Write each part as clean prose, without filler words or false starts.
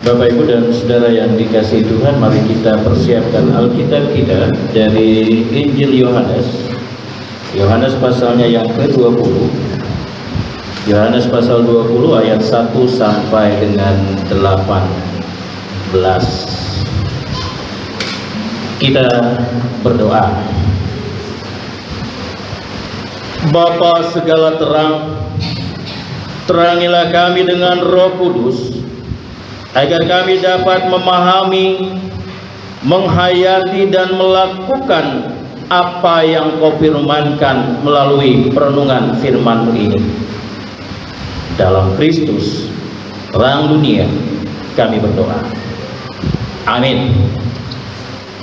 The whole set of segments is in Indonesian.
Bapak, Ibu, dan Saudara yang dikasihi Tuhan, mari kita persiapkan Alkitab kita dari Injil Yohanes. Yohanes pasalnya yang ke-20. Yohanes pasal 20 ayat 1 sampai dengan 18. Kita berdoa. Bapa segala terang, terangilah kami dengan Roh Kudus, agar kami dapat memahami, menghayati, dan melakukan apa yang Kau firmankan melalui perenungan firman-Mu ini. Dalam Kristus, terang dunia, kami berdoa. Amin.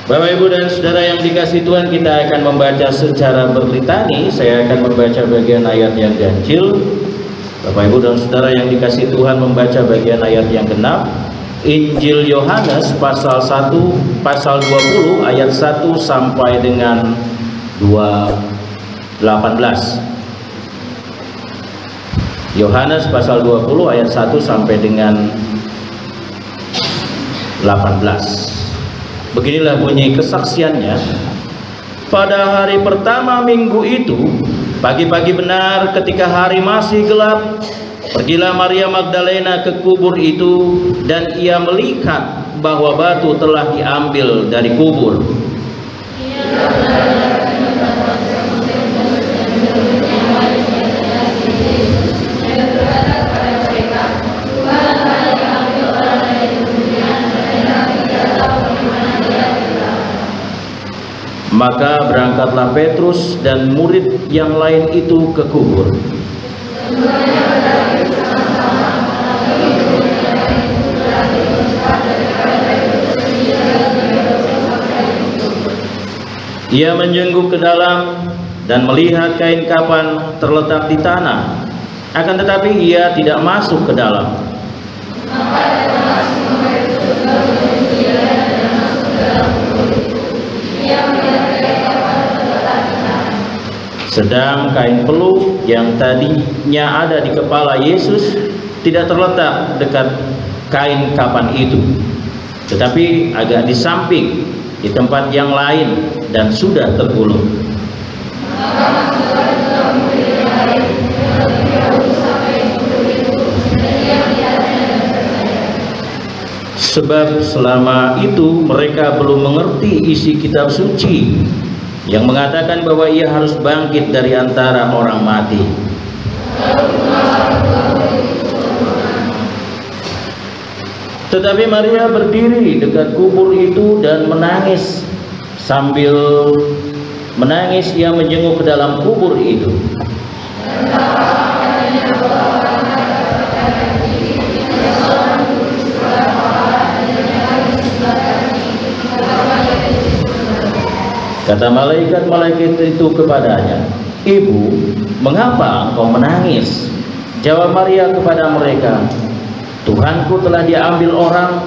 Bapak, Ibu, dan Saudara yang dikasihi Tuhan, kita akan membaca secara berlitani. Saya akan membaca bagian ayat yang ganjil. Bapak, Ibu, dan Saudara yang dikasihi Tuhan membaca bagian ayat yang genap. Injil Yohanes pasal 1, pasal 20 ayat 1 sampai dengan 18. Yohanes pasal 20 ayat 1 sampai dengan 18. Beginilah bunyi kesaksiannya. Pada hari pertama minggu itu, pagi-pagi benar ketika hari masih gelap, pergilah Maria Magdalena ke kubur itu, dan ia melihat bahwa batu telah diambil dari kubur. Maka berangkatlah Petrus dan murid yang lain itu ke kubur. Ia menjenguk ke dalam dan melihat kain kapan terletak di tanah, akan tetapi ia tidak masuk ke dalam. Sedang kain peluk yang tadinya ada di kepala Yesus tidak terletak dekat kain kapan itu, tetapi agak di samping, di tempat yang lain, dan sudah tergulung. Sebab selama itu mereka belum mengerti isi kitab suci yang mengatakan bahwa ia harus bangkit dari antara orang mati. Tetapi Maria berdiri dekat kubur itu dan menangis. Sambil menangis ia menjenguk ke dalam kubur itu. Kata malaikat-malaikat itu kepadanya, "Ibu, mengapa engkau menangis?" Jawab Maria kepada mereka, "Tuhanku telah diambil orang,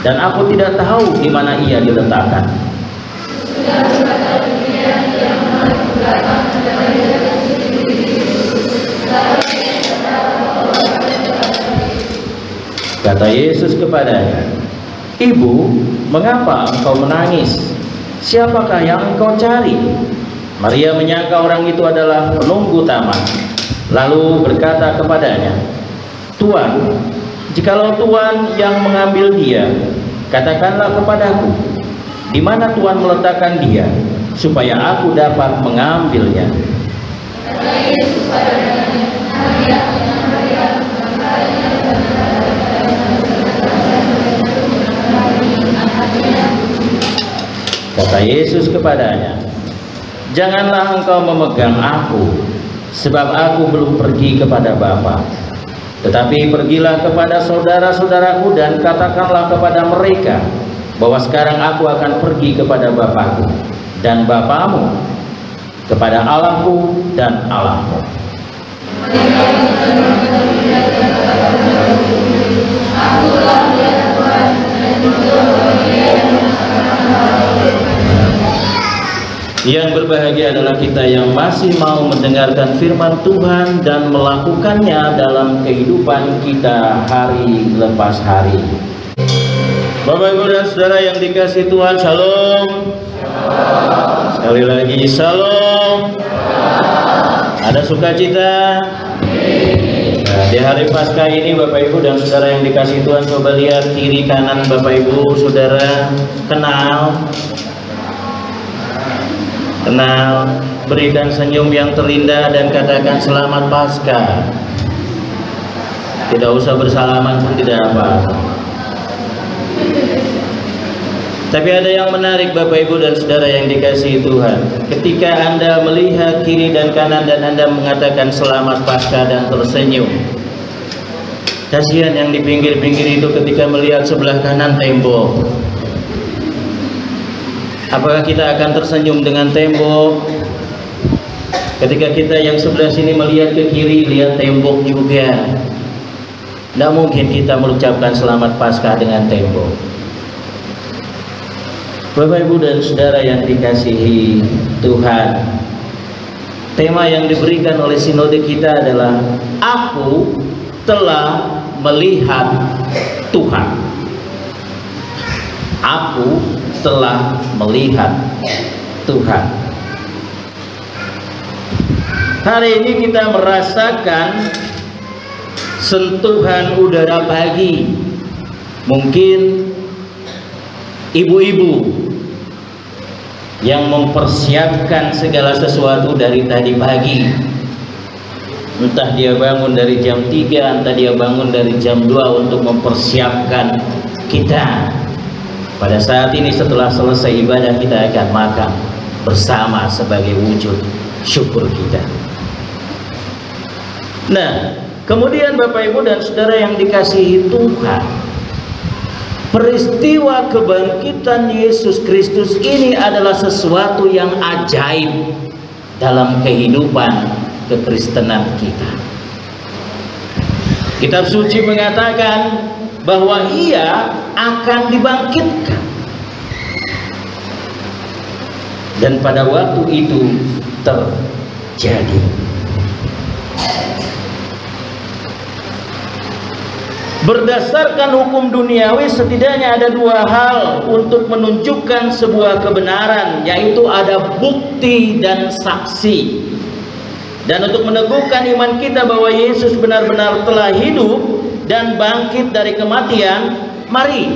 dan aku tidak tahu di mana ia diletakkan." Kata Yesus kepadanya, "Ibu, mengapa engkau menangis? Siapakah yang engkau cari?" Maria menyangka orang itu adalah penunggu taman, lalu berkata kepadanya, "Tuan, jikalau Tuan yang mengambil dia, katakanlah kepadaku, di mana Tuan meletakkan dia, supaya aku dapat mengambilnya." Kata Yesus kepadanya, "Janganlah engkau memegang aku, sebab aku belum pergi kepada Bapa. Tetapi pergilah kepada saudara-saudaraku dan katakanlah kepada mereka bahwa sekarang aku akan pergi kepada Bapakku dan Bapamu, kepada Allahku dan Allahmu." Yang berbahagia adalah kita yang masih mau mendengarkan firman Tuhan dan melakukannya dalam kehidupan kita hari lepas hari. Bapak, Ibu, dan Saudara yang dikasihi Tuhan, Shalom. Sekali lagi, Shalom. Ada sukacita? Nah, di hari Paskah ini, Bapak, Ibu, dan Saudara yang dikasihi Tuhan, coba lihat kiri kanan Bapak, Ibu, Saudara. Kenal, berikan senyum yang terindah dan katakan selamat Paskah. Tidak usah bersalaman pun tidak apa. Tapi ada yang menarik, Bapak, Ibu, dan Saudara yang dikasihi Tuhan. Ketika Anda melihat kiri dan kanan dan Anda mengatakan selamat Paskah dan tersenyum, kasihan yang di pinggir-pinggir itu ketika melihat sebelah kanan tembok. Apakah kita akan tersenyum dengan tembok? Ketika kita yang sebelah sini melihat ke kiri, lihat tembok juga. Tidak mungkin kita mengucapkan selamat Paskah dengan tembok. Bapak, Ibu, dan Saudara yang dikasihi Tuhan, tema yang diberikan oleh sinode kita adalah Aku telah melihat Tuhan. Aku telah melihat Tuhan. Hari ini kita merasakan sentuhan udara pagi. Mungkin ibu-ibu yang mempersiapkan segala sesuatu dari tadi pagi, entah dia bangun dari jam 3, entah dia bangun dari jam 2 untuk mempersiapkan kita. Pada saat ini setelah selesai ibadah, kita akan makan bersama sebagai wujud syukur kita. Nah, kemudian Bapak, Ibu, dan Saudara yang dikasihi Tuhan, peristiwa kebangkitan Yesus Kristus ini adalah sesuatu yang ajaib dalam kehidupan kekristenan kita. Kitab suci mengatakan bahwa Ia akan dibangkitkan. Dan pada waktu itu terjadi. Berdasarkan hukum duniawi, setidaknya ada dua hal untuk menunjukkan sebuah kebenaran, yaitu ada bukti dan saksi. Dan untuk meneguhkan iman kita bahwa Yesus benar-benar telah hidup dan bangkit dari kematian, mari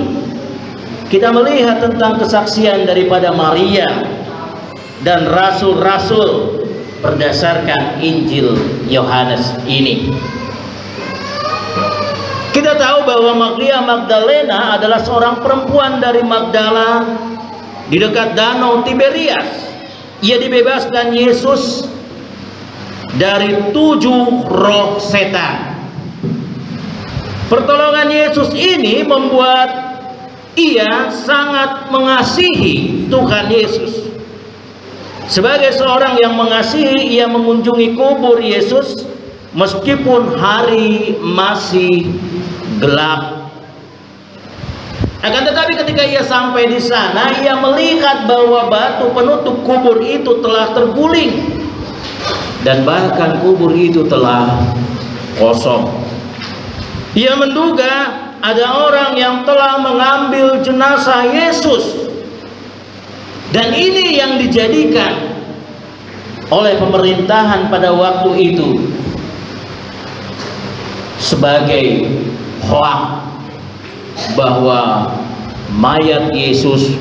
kita melihat tentang kesaksian daripada Maria dan rasul-rasul berdasarkan Injil Yohanes ini. Kita tahu bahwa Maria Magdalena adalah seorang perempuan dari Magdala di dekat Danau Tiberias. Ia dibebaskan Yesus dari 7 roh setan. Pertolongan Yesus ini membuat ia sangat mengasihi Tuhan Yesus. Sebagai seorang yang mengasihi, ia mengunjungi kubur Yesus meskipun hari masih gelap. Akan tetapi ketika ia sampai di sana, ia melihat bahwa batu penutup kubur itu telah terguling dan bahkan kubur itu telah kosong. Ia menduga ada orang yang telah mengambil jenazah Yesus, dan ini yang dijadikan oleh pemerintahan pada waktu itu sebagai hoak bahwa mayat Yesus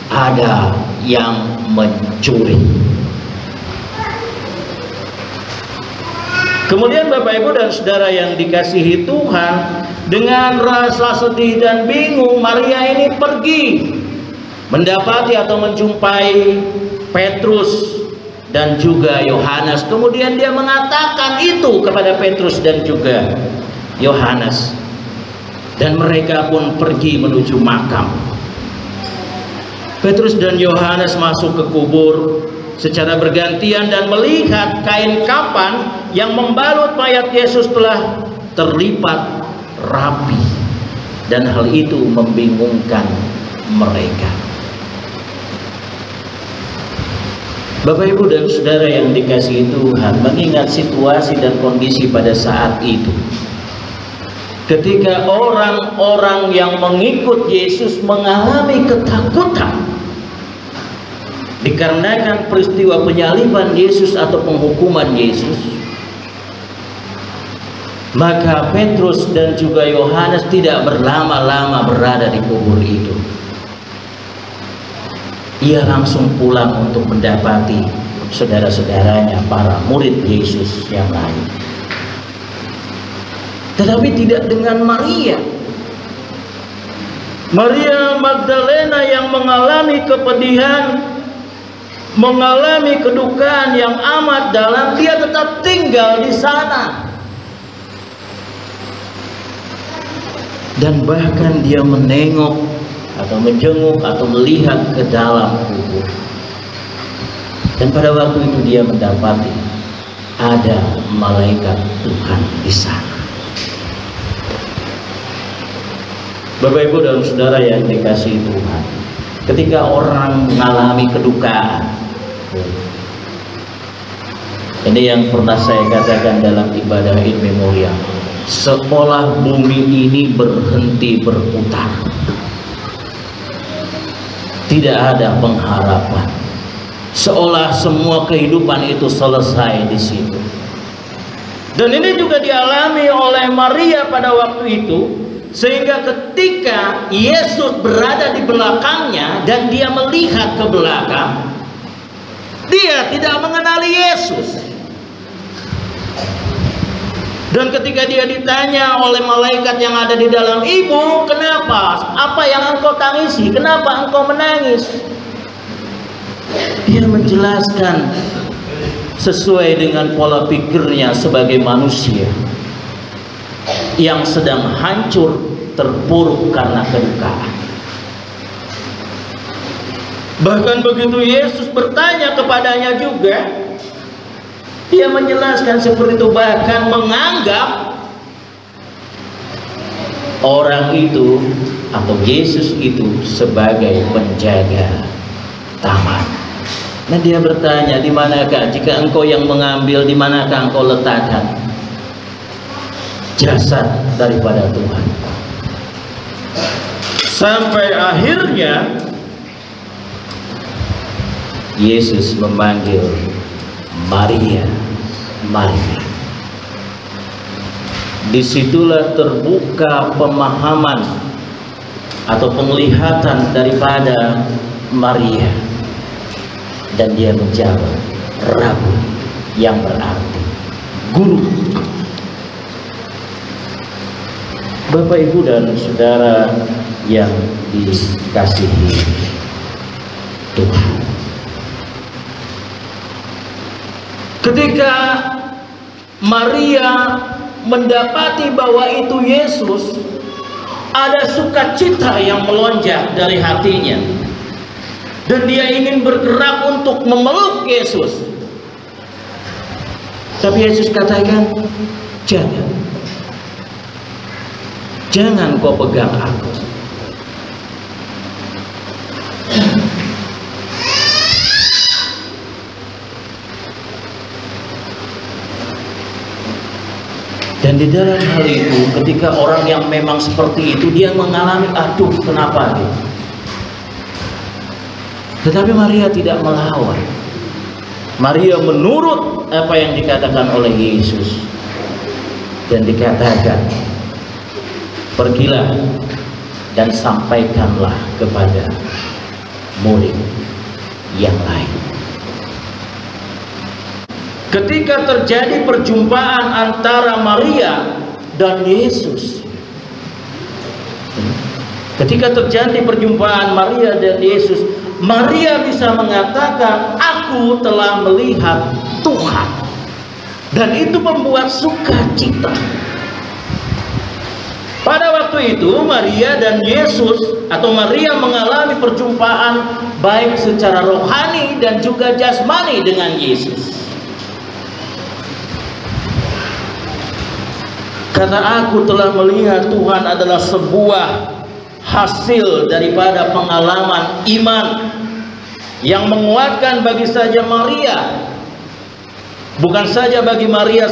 ada yang mencuri. Kemudian Bapak, Ibu, dan Saudara yang dikasihi Tuhan, dengan rasa sedih dan bingung, Maria ini pergi mendapati atau menjumpai Petrus dan juga Yohanes. Kemudian dia mengatakan itu kepada Petrus dan juga Yohanes, dan mereka pun pergi menuju makam. Petrus dan Yohanes masuk ke kubur secara bergantian dan melihat kain kapan yang membalut mayat Yesus telah terlipat rapi, dan hal itu membingungkan mereka. Bapak, Ibu, dan Saudara yang dikasihi Tuhan, mengingat situasi dan kondisi pada saat itu, ketika orang-orang yang mengikut Yesus mengalami ketakutan dikarenakan peristiwa penyaliban Yesus atau penghukuman Yesus, maka Petrus dan juga Yohanes tidak berlama-lama berada di kubur itu. Ia langsung pulang untuk mendapati saudara-saudaranya, para murid Yesus yang lain. Tetapi tidak dengan Maria. Maria Magdalena yang mengalami kepedihan, mengalami kedukaan yang amat dalam, dia tetap tinggal di sana. Dan bahkan dia menengok atau menjenguk atau melihat ke dalam kubur. Dan pada waktu itu dia mendapati ada malaikat Tuhan di sana. Bapak, Ibu, dan saudara yang dikasihi Tuhan, ketika orang mengalami kedukaan, ini yang pernah saya katakan dalam ibadah in memoriam, seolah bumi ini berhenti berputar, tidak ada pengharapan, seolah semua kehidupan itu selesai di situ. Dan ini juga dialami oleh Maria pada waktu itu, sehingga ketika Yesus berada di belakangnya dan dia melihat ke belakang, dia tidak mengenali Yesus. Dan ketika dia ditanya oleh malaikat yang ada di dalam, "Ibu, kenapa? Apa yang engkau tangisi? Kenapa engkau menangis?" Dia menjelaskan sesuai dengan pola pikirnya sebagai manusia yang sedang hancur terpuruk karena kedukaan. Bahkan begitu Yesus bertanya kepadanya juga, dia menjelaskan seperti itu, bahkan menganggap orang itu atau Yesus itu sebagai penjaga taman. Nah, dia bertanya, "Di manakah, jika engkau yang mengambil, di manakah engkau letakkan jasad daripada Tuhan?" Sampai akhirnya Yesus memanggil Maria, Maria. Disitulah terbuka pemahaman atau penglihatan daripada Maria, dan dia menjawab, "Rabu," yang berarti guru. Bapak, Ibu, dan saudara yang dikasihi Tuhan, ketika Maria mendapati bahwa itu Yesus, ada sukacita yang melonjak dari hatinya, dan dia ingin bergerak untuk memeluk Yesus. Tapi Yesus katakan, jangan kau pegang aku. Dan di dalam hal itu, ketika orang yang memang seperti itu, dia mengalami, aduh, kenapa gitu. Tetapi Maria tidak melawan. Maria menurut apa yang dikatakan oleh Yesus, dan dikatakan, "Pergilah dan sampaikanlah kepada murid yang lain." Ketika terjadi perjumpaan antara Maria dan Yesus, ketika terjadi perjumpaan Maria dan Yesus, Maria bisa mengatakan, "Aku telah melihat Tuhan," dan itu membuat sukacita. Pada waktu itu Maria dan Yesus atau Maria mengalami perjumpaan baik secara rohani dan juga jasmani dengan Yesus. Karena "aku telah melihat Tuhan" adalah sebuah hasil daripada pengalaman iman yang menguatkan bagi saja Maria, bukan saja bagi Maria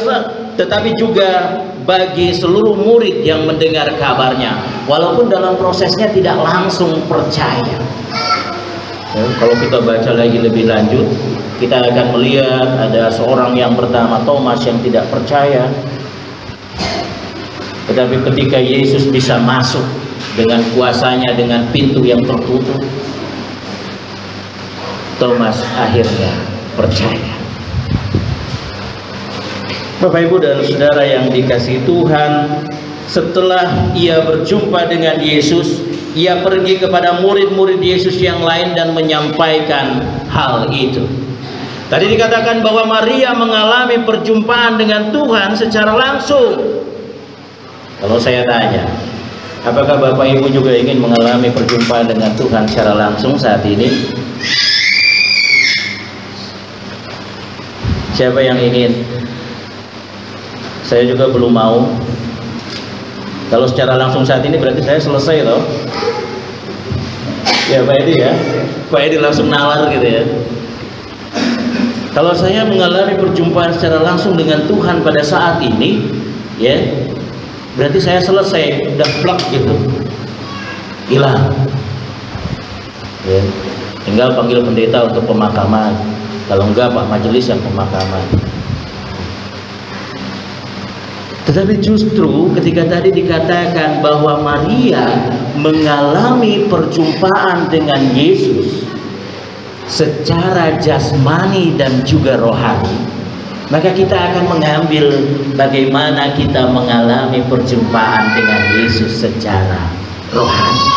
tetapi juga bagi seluruh murid yang mendengar kabarnya, walaupun dalam prosesnya tidak langsung percaya. Kalau kita baca lagi lebih lanjut, kita akan melihat ada seorang yang bernama Thomas yang tidak percaya. Tetapi ketika Yesus bisa masuk dengan kuasanya, dengan pintu yang tertutup, Thomas akhirnya percaya. Bapak, Ibu, dan Saudara yang dikasihi Tuhan, setelah ia berjumpa dengan Yesus, ia pergi kepada murid-murid Yesus yang lain dan menyampaikan hal itu. Tadi dikatakan bahwa Maria mengalami perjumpaan dengan Tuhan secara langsung. Kalau saya tanya, apakah Bapak Ibu juga ingin mengalami perjumpaan dengan Tuhan secara langsung saat ini? Siapa yang ingin? Saya juga belum mau. Kalau secara langsung saat ini berarti saya selesai loh. Ya Pak Edi ya, Pak Edi langsung nawar gitu ya. Kalau saya mengalami perjumpaan secara langsung dengan Tuhan pada saat ini, ya, berarti saya selesai, udah plak gitu, hilang. Ya, tinggal panggil pendeta untuk pemakaman. Kalau enggak Pak Majelis yang pemakaman. Tetapi justru ketika tadi dikatakan bahwa Maria mengalami perjumpaan dengan Yesus secara jasmani dan juga rohani, maka kita akan mengambil bagaimana kita mengalami perjumpaan dengan Yesus secara rohani.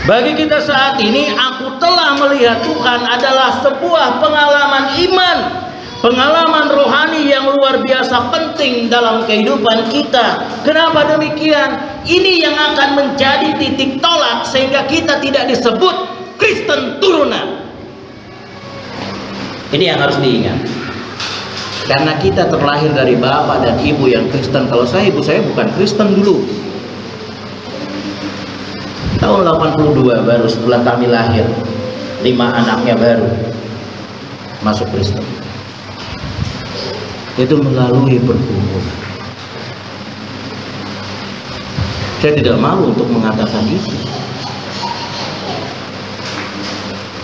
Bagi kita saat ini, aku telah melihat Tuhan adalah sebuah pengalaman iman, pengalaman rohani yang luar biasa penting dalam kehidupan kita. Kenapa demikian? Ini yang akan menjadi titik tolak sehingga kita tidak disebut Kristen turunan. Ini yang harus diingat. Karena kita terlahir dari bapak dan ibu yang Kristen. Kalau saya, ibu saya bukan Kristen dulu. Tahun 82 baru setelah kami lahir, 5 anaknya baru masuk Kristen. Itu melalui pergumulan. Saya tidak malu untuk mengatakan itu.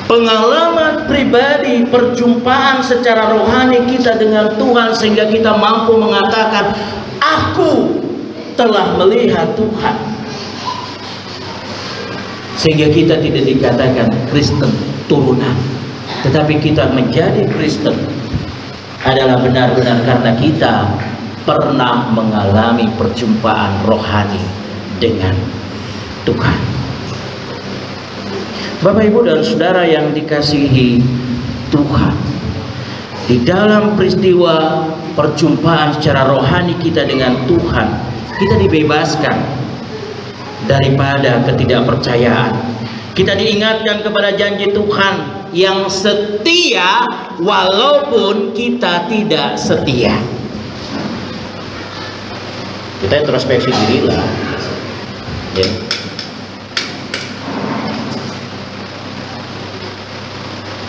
Pengalaman pribadi, perjumpaan secara rohani kita dengan Tuhan sehingga kita mampu mengatakan, aku telah melihat Tuhan. Sehingga kita tidak dikatakan Kristen turunan, tetapi kita menjadi Kristen adalah benar-benar karena kita pernah mengalami perjumpaan rohani dengan Tuhan. Bapak, Ibu, dan Saudara yang dikasihi Tuhan, di dalam peristiwa perjumpaan secara rohani kita dengan Tuhan, kita dibebaskan daripada ketidakpercayaan. Kita diingatkan kepada janji Tuhan yang setia walaupun kita tidak setia. Kita introspeksi diri lah, ya.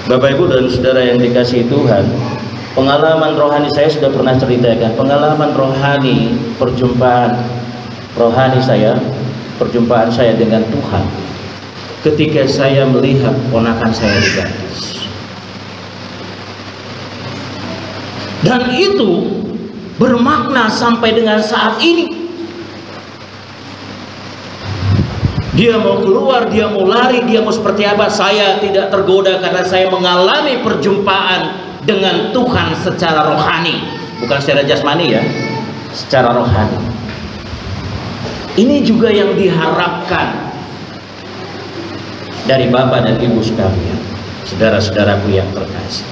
Bapak, Ibu, dan Saudara yang dikasihi Tuhan, pengalaman rohani saya sudah pernah ceritakan. Pengalaman rohani, perjumpaan rohani saya, perjumpaan saya dengan Tuhan ketika saya melihat ponakan saya dibaptis. Dan itu bermakna sampai dengan saat ini. Dia mau keluar, dia mau lari, dia mau seperti apa, saya tidak tergoda karena saya mengalami perjumpaan dengan Tuhan secara rohani, bukan secara jasmani ya, secara rohani. Ini juga yang diharapkan dari Bapak dan Ibu sekalian, saudara-saudaraku yang terkasih.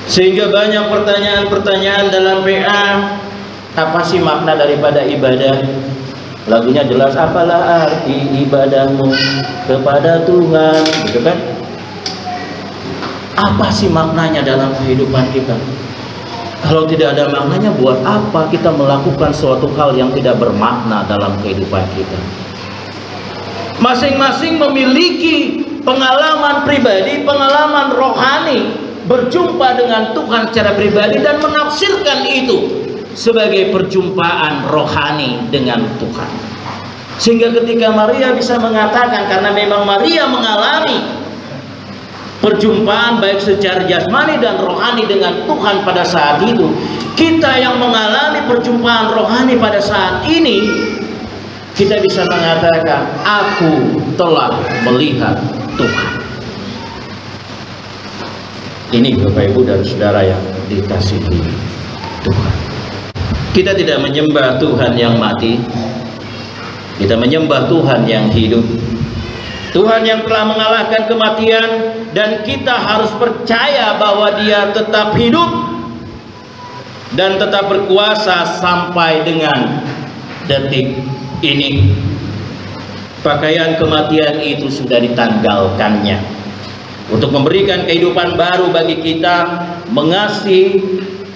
Sehingga banyak pertanyaan-pertanyaan dalam PA, apa sih makna daripada ibadah? Lagunya jelas, apalah arti ibadahmu kepada Tuhan, gitu kan? Apa sih maknanya dalam kehidupan kita? Kalau tidak ada maknanya, buat apa kita melakukan suatu hal yang tidak bermakna dalam kehidupan kita? Masing-masing memiliki pengalaman pribadi, pengalaman rohani berjumpa dengan Tuhan secara pribadi dan menafsirkan itu sebagai perjumpaan rohani dengan Tuhan. Sehingga ketika Maria bisa mengatakan, karena memang Maria mengalami perjumpaan baik secara jasmani dan rohani dengan Tuhan pada saat itu, kita yang mengalami perjumpaan rohani pada saat ini, kita bisa mengatakan, aku telah melihat Tuhan. Ini Bapak Ibu dan Saudara yang dikasihi Tuhan. Kita tidak menyembah Tuhan yang mati, kita menyembah Tuhan yang hidup, Tuhan yang telah mengalahkan kematian, dan kita harus percaya bahwa Dia tetap hidup dan tetap berkuasa sampai dengan detik ini. Pakaian kematian itu sudah ditanggalkannya untuk memberikan kehidupan baru bagi kita.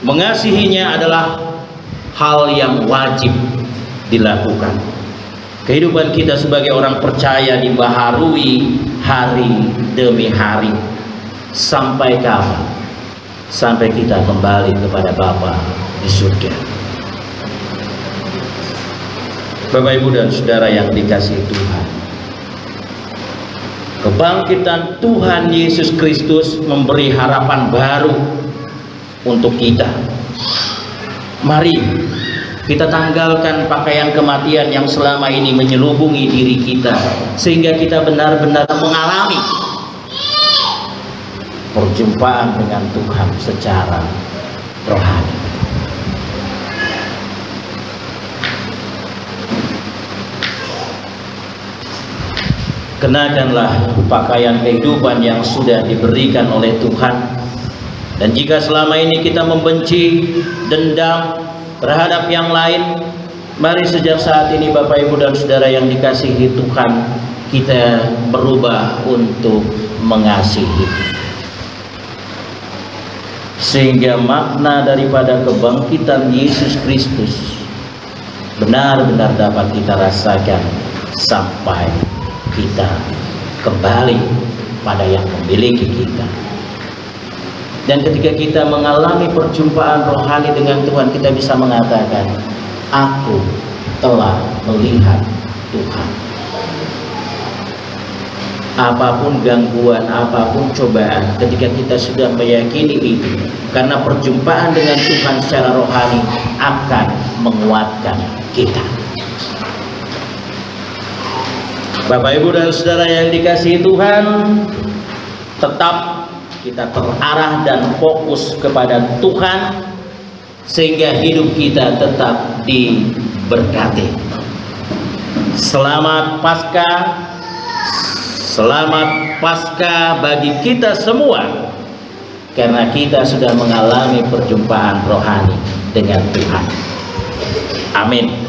Mengasihinya adalah hal yang wajib dilakukan. Kehidupan kita sebagai orang percaya dibaharui hari demi hari. Sampai kapan? Sampai kita kembali kepada Bapa di surga. Bapak Ibu dan Saudara yang dikasihi Tuhan, kebangkitan Tuhan Yesus Kristus memberi harapan baru untuk kita. Mari kita tanggalkan pakaian kematian yang selama ini menyelubungi diri kita, sehingga kita benar-benar mengalami perjumpaan dengan Tuhan secara rohani. Kenakanlah pakaian kehidupan yang sudah diberikan oleh Tuhan. Dan jika selama ini kita membenci, dendam terhadap yang lain, mari sejak saat ini Bapak Ibu dan Saudara yang dikasihi Tuhan, kita berubah untuk mengasihi, sehingga makna daripada kebangkitan Yesus Kristus benar-benar dapat kita rasakan sampai kita kembali pada yang memiliki kita. Dan ketika kita mengalami perjumpaan rohani dengan Tuhan, kita bisa mengatakan, aku telah melihat Tuhan. Apapun gangguan, apapun cobaan, ketika kita sudah meyakini itu, karena perjumpaan dengan Tuhan secara rohani akan menguatkan kita. Bapak Ibu dan Saudara yang dikasihi Tuhan, tetap kita terarah dan fokus kepada Tuhan, sehingga hidup kita tetap diberkati. Selamat Paskah, selamat Paskah bagi kita semua, karena kita sudah mengalami perjumpaan rohani dengan Tuhan. Amin.